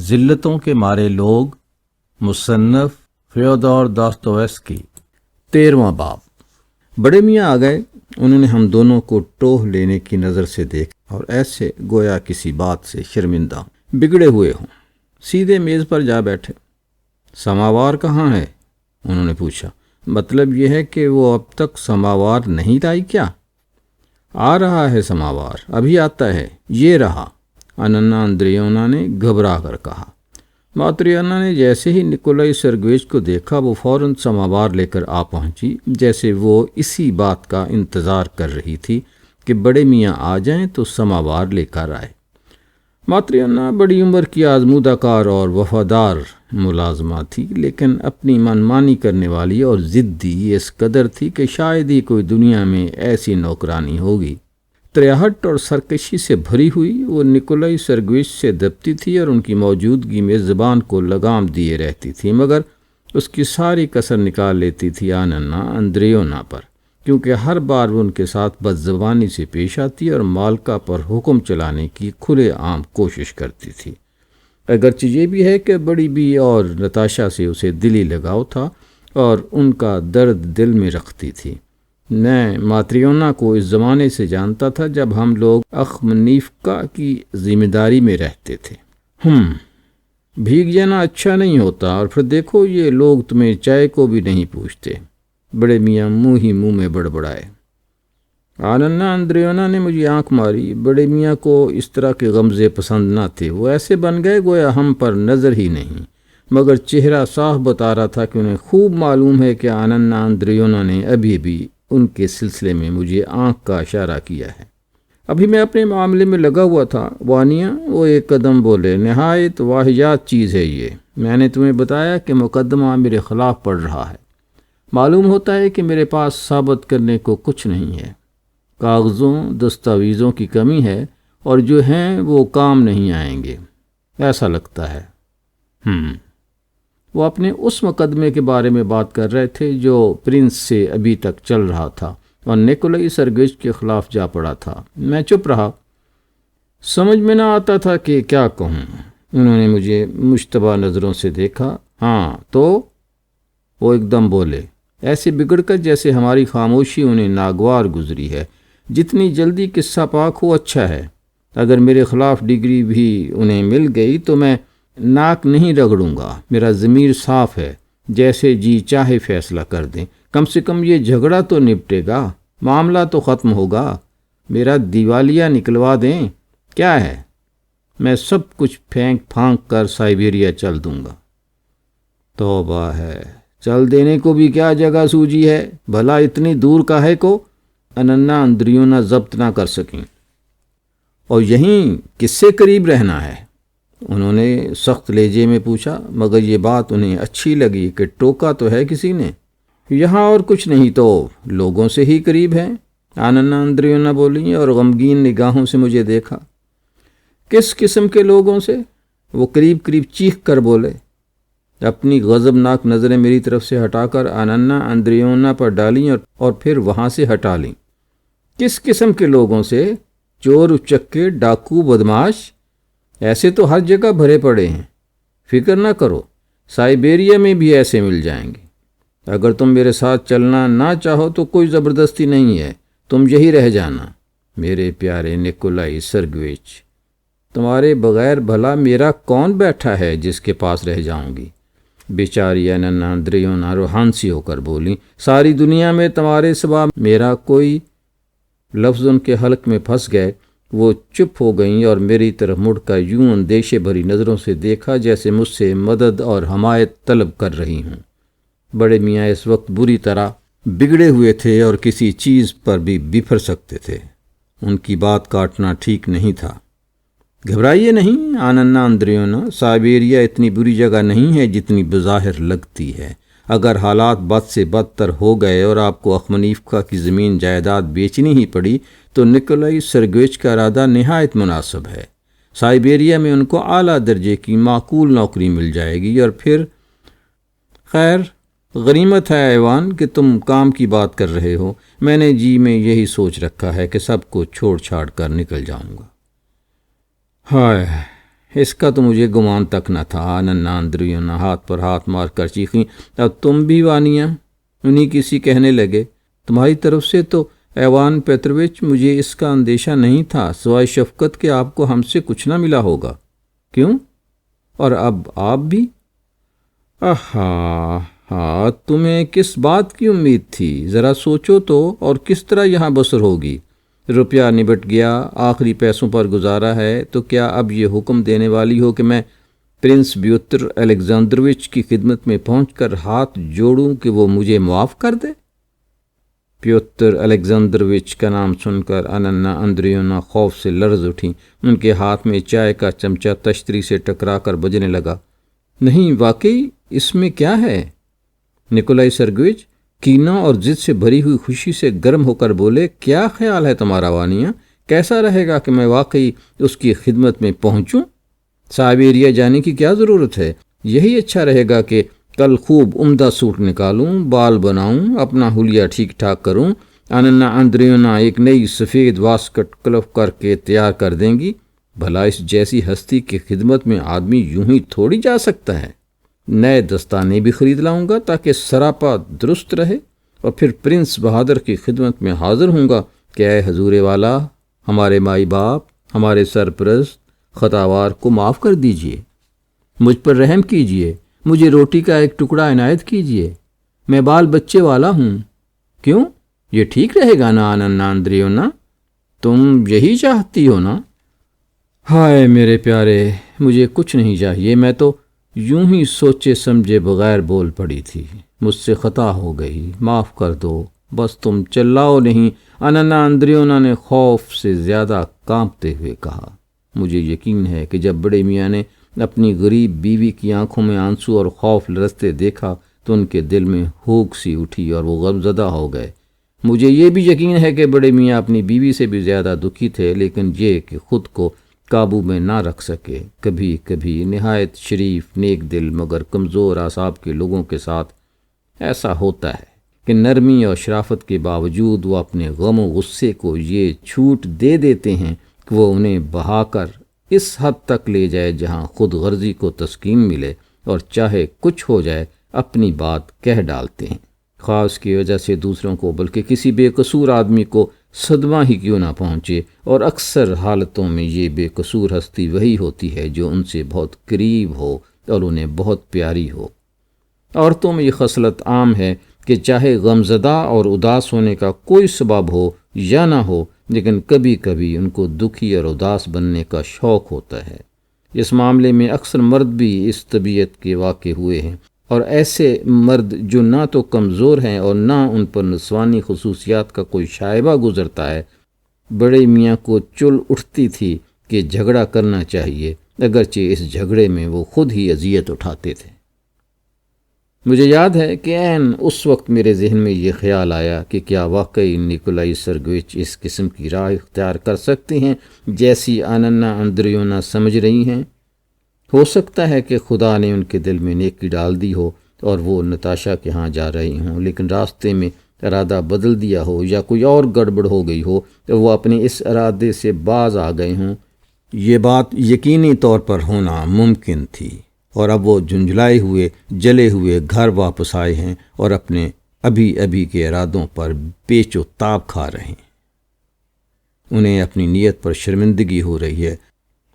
ذلتوں کے مارے لوگ، مصنف فیودور داستویفسکی۔ 13واں باب۔ بڑے میاں آ گئے۔ انہوں نے ہم دونوں کو ٹوہ لینے کی نظر سے دیکھا اور ایسے گویا کسی بات سے شرمندہ بگڑے ہوئے ہوں۔ سیدھے میز پر جا بیٹھے۔ سماوار کہاں ہے؟ انہوں نے پوچھا۔ مطلب یہ ہے کہ وہ اب تک سماوار نہیں لائی کیا؟ آ رہا ہے سماوار، ابھی آتا ہے، یہ رہا، اننا اندریونا نے گھبرا کر کہا۔ ماتریانا نے جیسے ہی نکولائی سرگیویچ کو دیکھا وہ فوراً سماوار لے کر آ پہنچی، جیسے وہ اسی بات کا انتظار کر رہی تھی کہ بڑے میاں آ جائیں تو سماوار لے کر آئے۔ ماتریانا بڑی عمر کی آزمودہ کار اور وفادار ملازمہ تھی، لیکن اپنی منمانی کرنے والی اور ضدی اس قدر تھی کہ شاید ہی کوئی دنیا میں ایسی نوکرانی ہوگی۔ تریہٹ اور سرکشی سے بھری ہوئی وہ نکولائی سرگیویچ سے دبتی تھی اور ان کی موجودگی میں زبان کو لگام دیے رہتی تھی، مگر اس کی ساری کسر نکال لیتی تھی آننا اندریونا پر، کیونکہ ہر بار وہ ان کے ساتھ بدزبانی سے پیش آتی اور مالکہ پر حکم چلانے کی کھلے عام کوشش کرتی تھی۔ اگرچہ یہ بھی ہے کہ بڑی بی اور نتاشا سے اسے دلی لگاؤ تھا اور ان کا درد دل میں رکھتی تھی۔ میں ماتریونا کو اس زمانے سے جانتا تھا جب ہم لوگ اخمنیفکا کی ذمہ داری میں رہتے تھے۔ بھیگ جانا اچھا نہیں ہوتا، اور پھر دیکھو یہ لوگ تمہیں چائے کو بھی نہیں پوچھتے۔ بڑے میاں منہ میں بڑبڑائے۔ آننا اندریونا نے مجھے آنکھ ماری۔ بڑے میاں کو اس طرح کے غمزے پسند نہ تھے، وہ ایسے بن گئے گویا ہم پر نظر ہی نہیں، مگر چہرہ صاف بتا رہا تھا کہ انہیں خوب معلوم ہے کہ آننا اندریونا نے ابھی بھی ان کے سلسلے میں مجھے آنکھ کا اشارہ کیا ہے۔ ابھی میں اپنے معاملے میں لگا ہوا تھا۔ وانیا، وہ ایک قدم بولے، نہایت واہیات چیز ہے یہ۔ میں نے تمہیں بتایا کہ مقدمہ میرے خلاف پڑ رہا ہے۔ معلوم ہوتا ہے کہ میرے پاس ثابت کرنے کو کچھ نہیں ہے، کاغذوں دستاویزوں کی کمی ہے، اور جو ہیں وہ کام نہیں آئیں گے، ایسا لگتا ہے۔ وہ اپنے اس مقدمے کے بارے میں بات کر رہے تھے جو پرنس سے ابھی تک چل رہا تھا اور نکولائی سرگیویچ کے خلاف جا پڑا تھا۔ میں چپ رہا، سمجھ میں نہ آتا تھا کہ کیا کہوں۔ انہوں نے مجھے مشتبہ نظروں سے دیکھا۔ ہاں تو؟ وہ ایک دم بولے، ایسے بگڑ کر جیسے ہماری خاموشی انہیں ناگوار گزری ہے۔ جتنی جلدی قصہ پاک ہو اچھا ہے۔ اگر میرے خلاف ڈگری بھی انہیں مل گئی تو میں ناک نہیں رگڑوں گا۔ میرا ضمیر صاف ہے، جیسے جی چاہے فیصلہ کر دیں۔ کم سے کم یہ جھگڑا تو نپٹے گا، معاملہ تو ختم ہوگا۔ میرا دیوالیہ نکلوا دیں، کیا ہے؟ میں سب کچھ پھینک پھانک کر سائبیریا چل دوں گا۔ توبہ ہے، چل دینے کو بھی کیا جگہ سوجی ہے؟ بھلا اتنی دور کا ہے کو اننا اندریونا ضبط نہ کر سکیں؟ اور یہیں کس سے قریب رہنا ہے؟ انہوں نے سخت لہجے میں پوچھا، مگر یہ بات انہیں اچھی لگی کہ ٹوکا تو ہے کسی نے۔ یہاں اور کچھ نہیں تو لوگوں سے ہی قریب ہیں، آننا اندریونا بولی اور غمگین نگاہوں سے مجھے دیکھا۔ کس قسم کے لوگوں سے؟ وہ قریب قریب چیخ کر بولے۔ اپنی غضبناک نظریں میری طرف سے ہٹا کر آننا اندریونا پر ڈالیں اور پھر وہاں سے ہٹا لیں۔ کس قسم کے لوگوں سے؟ چور اچکے، ڈاکو، بدماش، ایسے تو ہر جگہ بھرے پڑے ہیں۔ فکر نہ کرو، سائبیریا میں بھی ایسے مل جائیں گے۔ اگر تم میرے ساتھ چلنا نہ چاہو تو کوئی زبردستی نہیں ہے، تم یہی رہ جانا۔ میرے پیارے نکولائی سرگیویچ، تمہارے بغیر بھلا میرا کون بیٹھا ہے جس کے پاس رہ جاؤں گی؟ بیچاری اننا اندریونا روحانسی ہو کر بولی۔ ساری دنیا میں تمہارے سوا میرا کوئی لفظ ان کے حلق میں پھنس گئے۔ وہ چپ ہو گئیں اور میری طرف مڑ کر یوں اندیشے بھری نظروں سے دیکھا جیسے مجھ سے مدد اور حمایت طلب کر رہی ہوں۔ بڑے میاں اس وقت بری طرح بگڑے ہوئے تھے اور کسی چیز پر بھی بفر سکتے تھے۔ ان کی بات کاٹنا ٹھیک نہیں تھا۔ گھبرائیے نہیں آننا اندریونا، سائبیریا اتنی بری جگہ نہیں ہے جتنی بظاہر لگتی ہے۔ اگر حالات بد سے بدتر ہو گئے اور آپ کو اخمنیفکا کی زمین جائیداد بیچنی ہی پڑی تو نکولائی سرگیویچ کا ارادہ نہایت مناسب ہے۔ سائبیریا میں ان کو اعلیٰ درجے کی معقول نوکری مل جائے گی، اور پھر خیر غنیمت ہے ایوان کہ تم کام کی بات کر رہے ہو۔ میں نے جی میں یہی سوچ رکھا ہے کہ سب کو چھوڑ چھاڑ کر نکل جاؤں گا۔ ہائے، اس کا تو مجھے گمان تک نہ تھا۔ آننا اندریونا ہاتھ پر ہاتھ مار کر چیخیں، اب تم بھی وانیا؟ انہیں کسی کہنے لگے، تمہاری طرف سے تو ایوان پیتروچ مجھے اس کا اندیشہ نہیں تھا، سوائے شفقت کہ آپ کو ہم سے کچھ نہ ملا ہوگا۔ کیوں؟ اور اب آپ بھی؟ ہاں، تمہیں کس بات کی امید تھی؟ ذرا سوچو تو، اور کس طرح یہاں بسر ہوگی؟ روپیہ نبٹ گیا، آخری پیسوں پر گزارا ہے، تو کیا اب یہ حکم دینے والی ہو کہ میں پرنس پیوتر الیگزینڈروچ کی خدمت میں پہنچ کر ہاتھ جوڑوں کہ وہ مجھے معاف کر دے؟ پیوتر الیگزینڈروچ کا نام سن کر آننا اندریونا خوف سے لرز اٹھیں۔ ان کے ہاتھ میں چائے کا چمچہ تشتری سے ٹکرا کر بجنے لگا۔ نہیں، واقعی اس میں کیا ہے؟ نکولائی سرگیویچ کینہ اور ضد سے بھری ہوئی خوشی سے گرم ہو کر بولے، کیا خیال ہے تمہارا وانیا؟ کیسا رہے گا کہ میں واقعی اس کی خدمت میں پہنچوں؟ سائبیریا جانے کی کیا ضرورت ہے؟ یہی اچھا رہے گا کہ کل خوب عمدہ سوٹ نکالوں، بال بناؤں، اپنا حلیہ ٹھیک ٹھاک کروں۔ آننا اندریونا ایک نئی سفید واسکٹ کلف کر کے تیار کر دیں گی۔ بھلا اس جیسی ہستی کی خدمت میں آدمی یوں ہی تھوڑی جا سکتا ہے۔ نئے دستانے بھی خرید لاؤں گا تاکہ سراپا درست رہے، اور پھر پرنس بہادر کی خدمت میں حاضر ہوں گا کہ اے حضور والا، ہمارے مائی باپ، ہمارے سرپرست خطاوار کو معاف کر دیجئے، مجھ پر رحم کیجئے، مجھے روٹی کا ایک ٹکڑا عنایت کیجئے، میں بال بچے والا ہوں۔ کیوں؟ یہ ٹھیک رہے گا نا آننا اندریونا؟ تم یہی چاہتی ہو نا؟ ہائے میرے پیارے، مجھے کچھ نہیں چاہیے، میں تو یوں ہی سوچے سمجھے بغیر بول پڑی تھی، مجھ سے خطا ہو گئی، معاف کر دو، بس تم چلاؤ نہیں۔ آننا اندریونا نے خوف سے زیادہ کانپتے ہوئے کہا، مجھے یقین ہے کہ جب بڑے میاں نے اپنی غریب بیوی کی آنکھوں میں آنسو اور خوف لرزتے دیکھا تو ان کے دل میں ہوک سی اٹھی اور وہ غمزدہ ہو گئے۔ مجھے یہ بھی یقین ہے کہ بڑے میاں اپنی بیوی سے بھی زیادہ دکھی تھے، لیکن یہ کہ خود کو قابو میں نہ رکھ سکے۔ کبھی کبھی نہایت شریف، نیک دل مگر کمزور اعصاب کے لوگوں کے ساتھ ایسا ہوتا ہے کہ نرمی اور شرافت کے باوجود وہ اپنے غم و غصے کو یہ چھوٹ دے دیتے ہیں کہ وہ انہیں بہا کر اس حد تک لے جائے جہاں خود غرضی کو تسکین ملے، اور چاہے کچھ ہو جائے اپنی بات کہہ ڈالتے ہیں، خواہ اس کی وجہ سے دوسروں کو بلکہ کسی بے قصور آدمی کو صدمہ ہی کیوں نہ پہنچے۔ اور اکثر حالتوں میں یہ بے قصور ہستی وہی ہوتی ہے جو ان سے بہت قریب ہو اور انہیں بہت پیاری ہو۔ عورتوں میں یہ خصلت عام ہے کہ چاہے غمزدہ اور اداس ہونے کا کوئی سبب ہو یا نہ ہو، لیکن کبھی کبھی ان کو دکھی اور اداس بننے کا شوق ہوتا ہے۔ اس معاملے میں اکثر مرد بھی اس طبیعت کے واقع ہوئے ہیں، اور ایسے مرد جو نہ تو کمزور ہیں اور نہ ان پر نسوانی خصوصیات کا کوئی شائبہ گزرتا ہے، بڑے میاں کو چل اٹھتی تھی کہ جھگڑا کرنا چاہیے، اگرچہ اس جھگڑے میں وہ خود ہی اذیت اٹھاتے تھے۔ مجھے یاد ہے کہ عین اس وقت میرے ذہن میں یہ خیال آیا کہ کیا واقعی نکولائی سرگیویچ اس قسم کی راہ اختیار کر سکتے ہیں جیسی آننا اندریونا سمجھ رہی ہیں؟ ہو سکتا ہے کہ خدا نے ان کے دل میں نیکی ڈال دی ہو اور وہ نتاشا کے ہاں جا رہی ہوں، لیکن راستے میں ارادہ بدل دیا ہو یا کوئی اور گڑبڑ ہو گئی ہو تو وہ اپنے اس ارادے سے باز آ گئے ہوں۔ یہ بات یقینی طور پر ہونا ممکن تھی، اور اب وہ جھنجھلائے ہوئے جلے ہوئے گھر واپس آئے ہیں اور اپنے ابھی کے ارادوں پر پیچ و تاب کھا رہے ہیں۔ انہیں اپنی نیت پر شرمندگی ہو رہی ہے،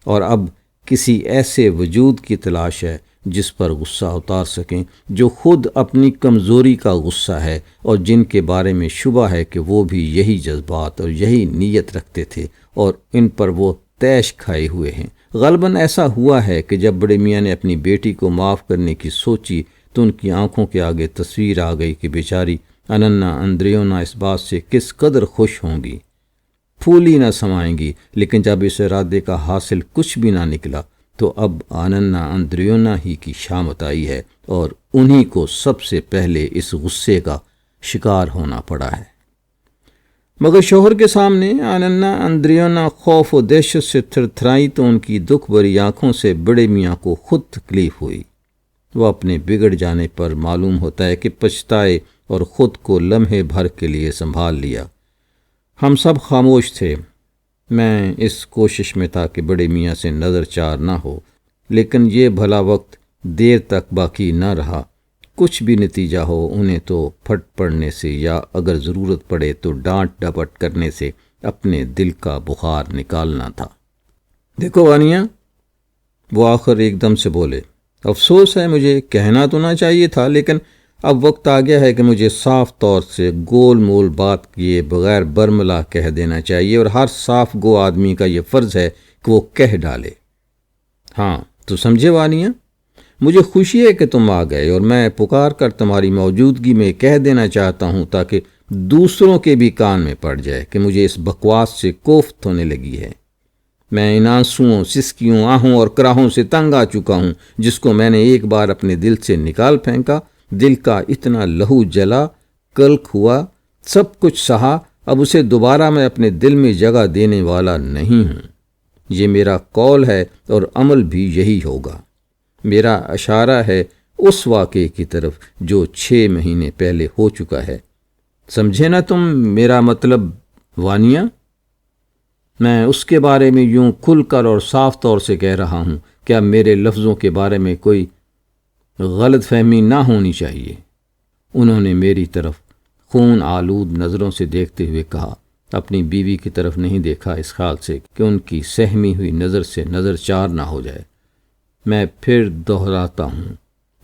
اور اب کسی ایسے وجود کی تلاش ہے جس پر غصہ اتار سکیں، جو خود اپنی کمزوری کا غصہ ہے اور جن کے بارے میں شبہ ہے کہ وہ بھی یہی جذبات اور یہی نیت رکھتے تھے اور ان پر وہ تیش کھائے ہوئے ہیں۔ غالباً ایسا ہوا ہے کہ جب بڑے میاں نے اپنی بیٹی کو معاف کرنے کی سوچی تو ان کی آنکھوں کے آگے تصویر آ گئی کہ بیچاری آننا اندریونا اس بات سے کس قدر خوش ہوں گی، پھولی نہ سمائیں گی۔ لیکن جب اس ارادے کا حاصل کچھ بھی نہ نکلا تو اب آننا اندریونا ہی کی شامت آئی ہے، اور انہی کو سب سے پہلے اس غصے کا شکار ہونا پڑا ہے۔ مگر شوہر کے سامنے آننا اندریونا خوف و دہشت سے تھرتھرائی تو ان کی دکھ بھری آنکھوں سے بڑے میاں کو خود تکلیف ہوئی۔ وہ اپنے بگڑ جانے پر معلوم ہوتا ہے کہ پچھتائے اور خود کو لمحے بھر کے لیے سنبھال لیا۔ ہم سب خاموش تھے۔ میں اس کوشش میں تھا کہ بڑے میاں سے نظر چار نہ ہو، لیکن یہ بھلا وقت دیر تک باقی نہ رہا۔ کچھ بھی نتیجہ ہو، انہیں تو پھٹ پڑنے سے یا اگر ضرورت پڑے تو ڈانٹ ڈپٹ کرنے سے اپنے دل کا بخار نکالنا تھا۔ دیکھو وانیہ، وہ آخر ایک دم سے بولے، افسوس ہے، مجھے کہنا تو نہ چاہیے تھا، لیکن اب وقت آ گیا ہے کہ مجھے صاف طور سے گول مول بات کیے بغیر برملا کہہ دینا چاہیے، اور ہر صاف گو آدمی کا یہ فرض ہے کہ وہ کہہ ڈالے۔ ہاں تو سمجھے وانیہ، مجھے خوشی ہے کہ تم آ گئے، اور میں پکار کر تمہاری موجودگی میں کہہ دینا چاہتا ہوں تاکہ دوسروں کے بھی کان میں پڑ جائے کہ مجھے اس بکواس سے کوفت ہونے لگی ہے۔ میں ان آنسوؤں، سسکیوں، آہوں اور کراہوں سے تنگ آ چکا ہوں، جس کو میں نے ایک بار اپنے دل سے نکال پھینکا۔ دل کا اتنا لہو جلا، کلک ہوا، سب کچھ سہا، اب اسے دوبارہ میں اپنے دل میں جگہ دینے والا نہیں ہوں۔ یہ میرا قول ہے اور عمل بھی یہی ہوگا۔ میرا اشارہ ہے اس واقعے کی طرف جو 6 مہینے پہلے ہو چکا ہے۔ سمجھے نا تم میرا مطلب وانیہ؟ میں اس کے بارے میں یوں کھل کر اور صاف طور سے کہہ رہا ہوں کہ اب میرے لفظوں کے بارے میں کوئی غلط فہمی نہ ہونی چاہیے۔ انہوں نے میری طرف خون آلود نظروں سے دیکھتے ہوئے کہا، اپنی بیوی کی طرف نہیں دیکھا اس خیال سے کہ ان کی سہمی ہوئی نظر سے نظر چار نہ ہو جائے۔ میں پھر دہراتا ہوں،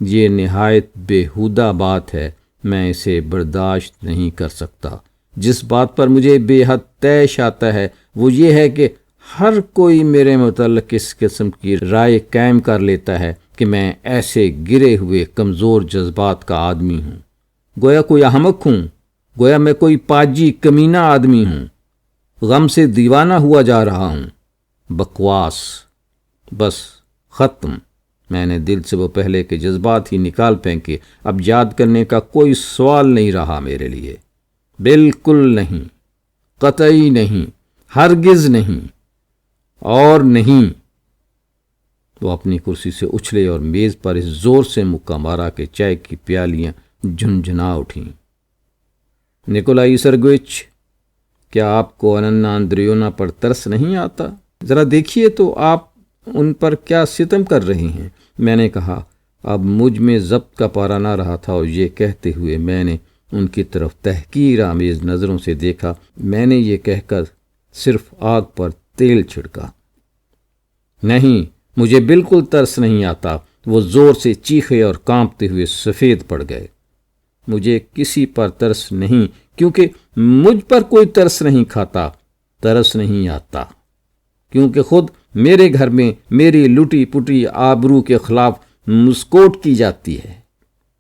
یہ نہایت بیہودہ بات ہے، میں اسے برداشت نہیں کر سکتا۔ جس بات پر مجھے بے حد طیش آتا ہے وہ یہ ہے کہ ہر کوئی میرے متعلق اس قسم کی رائے قائم کر لیتا ہے کہ میں ایسے گرے ہوئے کمزور جذبات کا آدمی ہوں، گویا کوئی احمق ہوں، گویا میں کوئی پاجی کمینہ آدمی ہوں، غم سے دیوانہ ہوا جا رہا ہوں۔ بکواس، بس ختم۔ میں نے دل سے وہ پہلے کے جذبات ہی نکال پھینکے، اب یاد کرنے کا کوئی سوال نہیں رہا میرے لیے، بالکل نہیں، قطعی نہیں، ہرگز نہیں، اور نہیں۔ وہ اپنی کرسی سے اچھلے اور میز پر اس زور سے مکہ مارا کہ چائے کی پیالیاں جھنجھنا اٹھیں۔ نکولائی سرگوئچ، کیا آپ کو اننا اندریونا پر ترس نہیں آتا؟ ذرا دیکھیے تو آپ ان پر کیا ستم کر رہے ہیں۔ میں نے کہا، اب مجھ میں ضبط کا پارا نہ رہا تھا، اور یہ کہتے ہوئے میں نے ان کی طرف تحقیر آمیز نظروں سے دیکھا۔ میں نے یہ کہہ کر صرف آگ پر تیل چھڑکا۔ نہیں، مجھے بالکل ترس نہیں آتا۔ وہ زور سے چیخے اور کانپتے ہوئے سفید پڑ گئے۔ مجھے کسی پر ترس نہیں، کیونکہ مجھ پر کوئی ترس نہیں کھاتا۔ ترس نہیں آتا کیونکہ خود میرے گھر میں میری لٹی پٹی آبرو کے خلاف مسکوٹ کی جاتی ہے،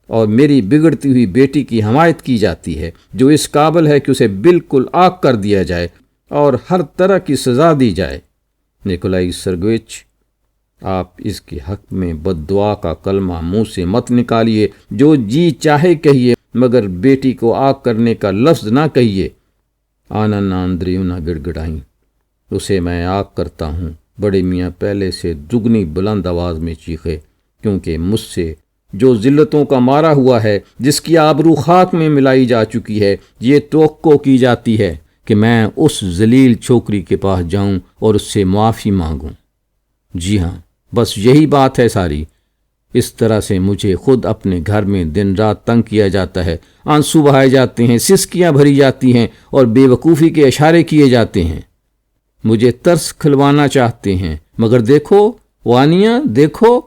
اور میری بگڑتی ہوئی بیٹی کی حمایت کی جاتی ہے، جو اس قابل ہے کہ اسے بالکل آگ کر دیا جائے اور ہر طرح کی سزا دی جائے۔ نکولائی سرگوئچ، آپ اس کے حق میں بد دعا کا کلمہ منہ سے مت نکالیے، جو جی چاہے کہیے، مگر بیٹی کو آگ کرنے کا لفظ نہ کہیے۔ آننا اندریونا گڑ گڑائیں، اسے میں آگ کرتا ہوں۔ بڑے میاں پہلے سے دگنی بلند آواز میں چیخے، کیونکہ مجھ سے جو ذلتوں کا مارا ہوا ہے، جس کی آبرو خاک میں ملائی جا چکی ہے، یہ توقع کی جاتی ہے کہ میں اس ذلیل چھوکری کے پاس جاؤں اور اس سے معافی مانگوں۔ جی ہاں، بس یہی بات ہے ساری۔ اس طرح سے مجھے خود اپنے گھر میں دن رات تنگ کیا جاتا ہے، آنسو بہائے جاتے ہیں، سسکیاں بھری جاتی ہیں اور بے وقوفی کے اشارے کیے جاتے ہیں۔ مجھے ترس کھلوانا چاہتے ہیں، مگر دیکھو وانیہ، دیکھو۔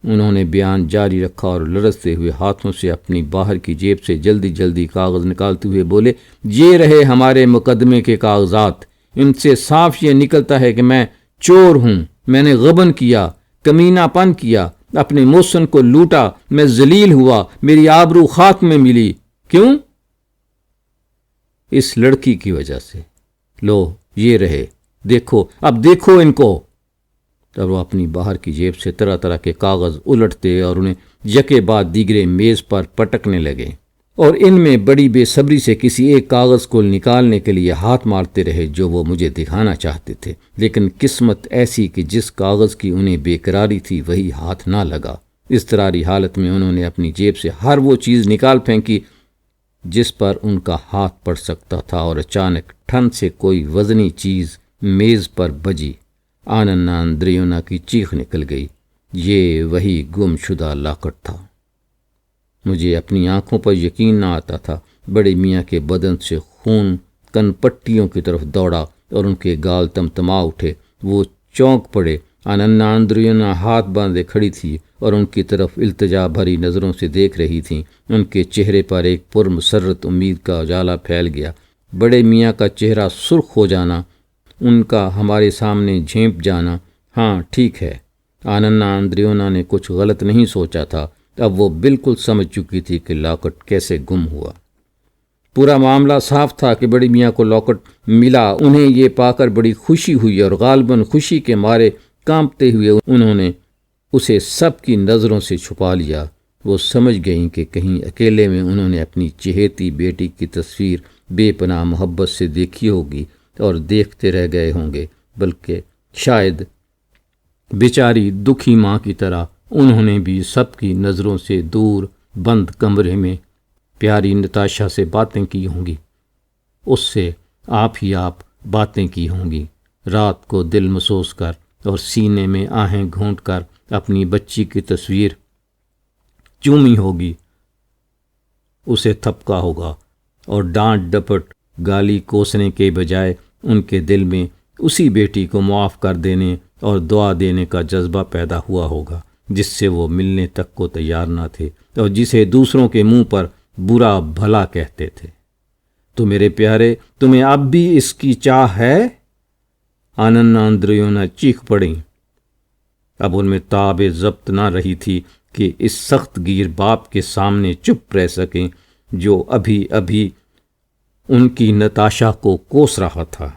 انہوں نے بیان جاری رکھا اور لرزتے ہوئے ہاتھوں سے اپنی باہر کی جیب سے جلدی جلدی کاغذ نکالتے ہوئے بولے، یہ رہے ہمارے مقدمے کے کاغذات۔ ان سے صاف یہ نکلتا ہے کہ میں چور ہوں، میں نے غبن کیا، کمینہ پن کیا، اپنے محسن کو لوٹا، میں ذلیل ہوا، میری آبرو خاک میں ملی۔ کیوں؟ اس لڑکی کی وجہ سے۔ لو، یہ رہے، دیکھو، اب دیکھو ان کو۔ اور وہ اپنی باہر کی جیب سے طرح طرح کے کاغذ الٹتے اور انہیں یکے بعد دیگرے میز پر پٹکنے لگے، اور ان میں بڑی بے صبری سے کسی ایک کاغذ کو نکالنے کے لیے ہاتھ مارتے رہے جو وہ مجھے دکھانا چاہتے تھے، لیکن قسمت ایسی کہ جس کاغذ کی انہیں بے قراری تھی وہی ہاتھ نہ لگا۔ اضطراری حالت میں انہوں نے اپنی جیب سے ہر وہ چیز نکال پھینکی جس پر ان کا ہاتھ پڑ سکتا تھا، اور اچانک ٹھن سے کوئی وزنی چیز میز پر بجی۔ آننا اندریونا کی چیخ نکل گئی۔ یہ وہی گم شدہ لاکٹ تھا۔ مجھے اپنی آنکھوں پر یقین نہ آتا تھا۔ بڑے میاں کے بدن سے خون کن پٹیوں کی طرف دوڑا اور ان کے گال تمتما اٹھے۔ وہ چونک پڑے۔ آننا اندریونا ہاتھ باندھے کھڑی تھی اور ان کی طرف التجا بھری نظروں سے دیکھ رہی تھیں۔ ان کے چہرے پر ایک پرمسرت امید کا اجالا پھیل گیا۔ بڑے میاں کا چہرہ سرخ ہو جانا، ان کا ہمارے سامنے جھینپ جانا۔ ہاں ٹھیک ہے، آننا اندریونا نے کچھ غلط نہیں سوچا تھا۔ اب وہ بالکل سمجھ چکی تھی کہ لاکٹ کیسے گم ہوا۔ پورا معاملہ صاف تھا کہ بڑی میاں کو لاکٹ ملا۔ انہیں یہ پا کر بڑی خوشی ہوئی اور غالباً خوشی کے مارے کانپتے ہوئے انہوں نے اسے سب کی نظروں سے چھپا لیا۔ وہ سمجھ گئیں کہ کہیں اکیلے میں انہوں نے اپنی چہیتی بیٹی کی تصویر بے پناہ محبت سے دیکھی ہوگی اور دیکھتے رہ گئے ہوں گے، بلکہ شاید بیچاری دکھی ماں کی طرح انہوں نے بھی سب کی نظروں سے دور بند کمرے میں پیاری نتاشا سے باتیں کی ہوں گی، اس سے آپ ہی آپ باتیں کی ہوں گی، رات کو دل مسوس کر اور سینے میں آہیں گھونٹ کر اپنی بچی کی تصویر چومی ہوگی، اسے تھپکا ہوگا اور ڈانٹ ڈپٹ گالی کوسنے کے بجائے ان کے دل میں اسی بیٹی کو معاف کر دینے اور دعا دینے کا جذبہ پیدا ہوا ہوگا جس سے وہ ملنے تک کو تیار نہ تھے اور جسے دوسروں کے منہ پر برا بھلا کہتے تھے۔ تو میرے پیارے، تمہیں اب بھی اس کی چاہ ہے؟ آننا اندریونا چیخ پڑیں۔ اب ان میں تاب ضبط نہ رہی تھی کہ اس سخت گیر باپ کے سامنے چپ رہ سکیں جو ابھی ابھی ان کی نتاشا کو کوس رہا تھا۔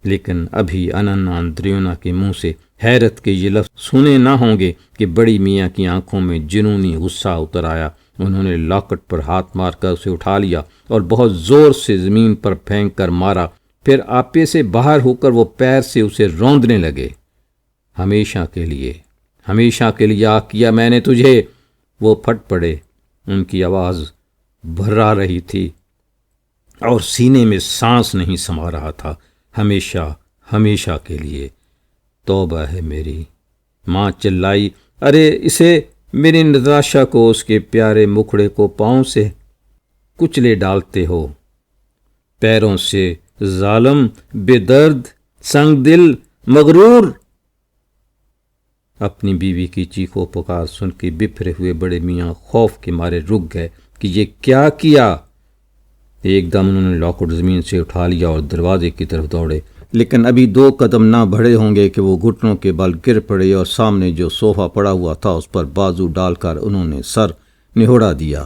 لیکن ابھی آننا اندریونا کے منہ سے حیرت کے یہ لفظ سنے نہ ہوں گے کہ بڑی میاں کی آنکھوں میں جنونی غصہ اتر آیا۔ انہوں نے لاکٹ پر ہاتھ مار کر اسے اٹھا لیا اور بہت زور سے زمین پر پھینک کر مارا۔ پھر آپے سے باہر ہو کر وہ پیر سے اسے روندنے لگے۔ ہمیشہ کے لیے آ کیا میں نے تجھے۔ وہ پھٹ پڑے۔ ان کی آواز بھرا رہی تھی اور سینے میں سانس نہیں سما رہا تھا۔ ہمیشہ کے لیے۔ توبہ ہے میری، ماں چلائی۔ ارے اسے، میری نتاشا کو، اس کے پیارے مکھڑے کو پاؤں سے کچلے ڈالتے ہو، پیروں سے، ظالم، بے درد، سنگ دل، مغرور۔ اپنی بیوی کی چیخو پکار سن کے بپھرے ہوئے بڑے میاں خوف کے مارے رک گئے کہ یہ کیا کیا۔ ایک دم انہوں نے لاکٹ زمین سے اٹھا لیا اور دروازے کی طرف دوڑے، لیکن ابھی 2 قدم نہ بڑھے ہوں گے کہ وہ گھٹنوں کے بل گر پڑے اور سامنے جو صوفہ پڑا ہوا تھا اس پر بازو ڈال کر انہوں نے سر نہوڑا دیا۔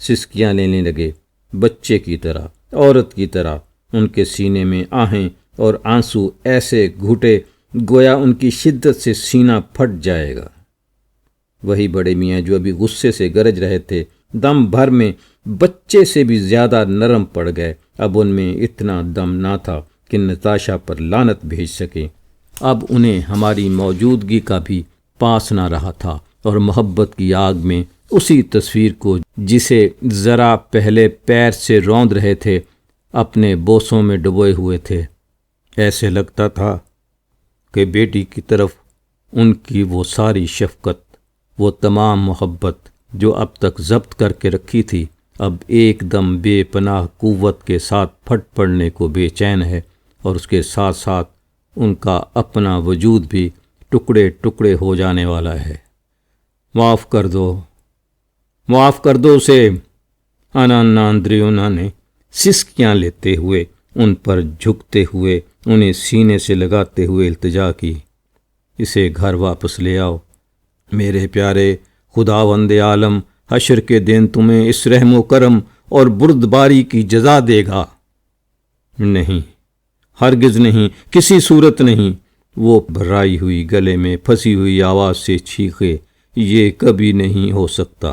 سسکیاں لینے لگے، بچے کی طرح، عورت کی طرح۔ ان کے سینے میں آہیں اور آنسو ایسے گھٹے گویا ان کی شدت سے سینہ پھٹ جائے گا۔ وہی بڑے میاں جو ابھی غصے سے گرج رہے تھے، دم بھر میں بچے سے بھی زیادہ نرم پڑ گئے۔ اب ان میں اتنا دم نہ تھا کہ نتاشا پر لعنت بھیج سکیں۔ اب انہیں ہماری موجودگی کا بھی پاس نہ رہا تھا اور محبت کی آگ میں اسی تصویر کو جسے ذرا پہلے پیر سے روند رہے تھے اپنے بوسوں میں ڈبوئے ہوئے تھے۔ ایسے لگتا تھا کہ بیٹی کی طرف ان کی وہ ساری شفقت، وہ تمام محبت جو اب تک ضبط کر کے رکھی تھی، اب ایک دم بے پناہ قوت کے ساتھ پھٹ پڑنے کو بے چین ہے، اور اس کے ساتھ ساتھ ان کا اپنا وجود بھی ٹکڑے ٹکڑے ہو جانے والا ہے۔ معاف کر دو اسے۔ آننا اندریونا نے سسکیاں لیتے ہوئے، ان پر جھکتے ہوئے، انہیں سینے سے لگاتے ہوئے التجا کی۔ اسے گھر واپس لے آؤ میرے پیارے۔ خداوند عالم حشر کے دن تمہیں اس رحم و کرم اور بردباری کی جزا دے گا۔ نہیں، ہرگز نہیں، کسی صورت نہیں۔ وہ بھرائی ہوئی گلے میں پھنسی ہوئی آواز سے چیخے، یہ کبھی نہیں ہو سکتا۔